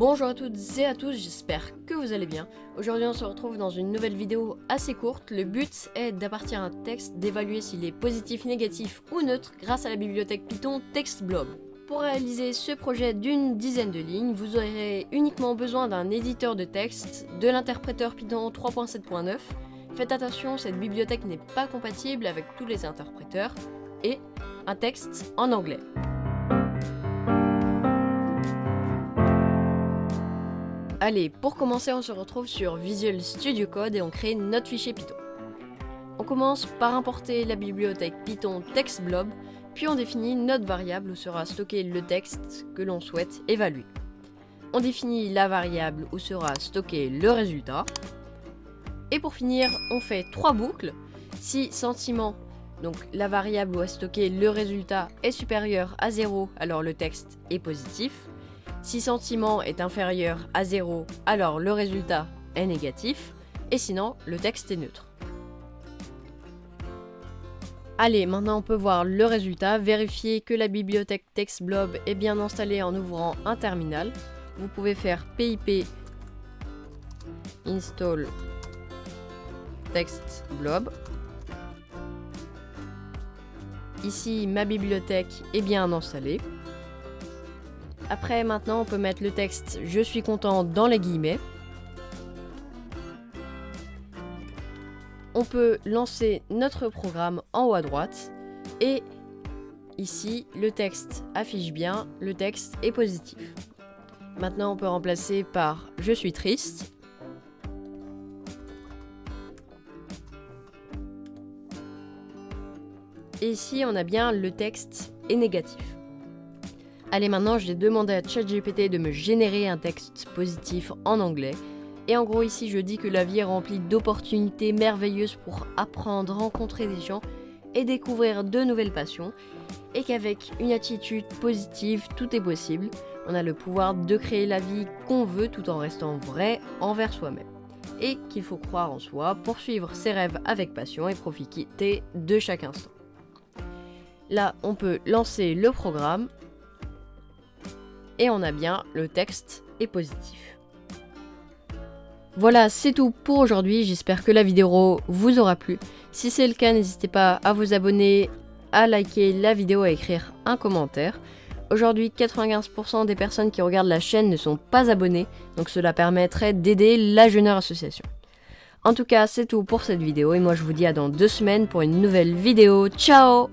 Bonjour à toutes et à tous, j'espère que vous allez bien. Aujourd'hui on se retrouve dans une nouvelle vidéo assez courte. Le but est d'à partir d'un texte d'évaluer s'il est positif, négatif ou neutre grâce à la bibliothèque Python TextBlob. Pour réaliser ce projet d'une dizaine de lignes, vous aurez uniquement besoin d'un éditeur de texte, de l'interpréteur Python 3.7.9. Faites attention, cette bibliothèque n'est pas compatible avec tous les interpréteurs, et un texte en anglais. Allez, pour commencer, on se retrouve sur Visual Studio Code et on crée notre fichier Python. On commence par importer la bibliothèque Python TextBlob, puis on définit notre variable où sera stocké le texte que l'on souhaite évaluer. On définit la variable où sera stocké le résultat. Et pour finir, on fait 3 boucles. Si sentiment, donc la variable où est stocké le résultat, est supérieur à 0, alors le texte est positif. Si sentiment est inférieur à 0, alors le résultat est négatif, et sinon, le texte est neutre. Allez, maintenant on peut voir le résultat, vérifier que la bibliothèque TextBlob est bien installée en ouvrant un terminal. Vous pouvez faire pip install TextBlob. Ici, ma bibliothèque est bien installée. Après, maintenant, on peut mettre le texte « Je suis content » dans les guillemets. On peut lancer notre programme en haut à droite. Et ici, le texte affiche bien, le texte est positif. Maintenant, on peut remplacer par « Je suis triste ». Et ici, on a bien le texte est négatif. Allez, maintenant, je vais demander à ChatGPT de me générer un texte positif en anglais. Et en gros, ici, je dis que la vie est remplie d'opportunités merveilleuses pour apprendre, rencontrer des gens et découvrir de nouvelles passions. Et qu'avec une attitude positive, tout est possible. On a le pouvoir de créer la vie qu'on veut tout en restant vrai envers soi-même. Et qu'il faut croire en soi, poursuivre ses rêves avec passion et profiter de chaque instant. Là, on peut lancer le programme. Et on a bien le texte est positif. Voilà, c'est tout pour aujourd'hui. J'espère que la vidéo vous aura plu. Si c'est le cas, n'hésitez pas à vous abonner, à liker la vidéo, à écrire un commentaire. Aujourd'hui, 95% des personnes qui regardent la chaîne ne sont pas abonnées, donc cela permettrait d'aider la Jeuneur Association. En tout cas, c'est tout pour cette vidéo et moi je vous dis à dans 2 semaines pour une nouvelle vidéo. Ciao!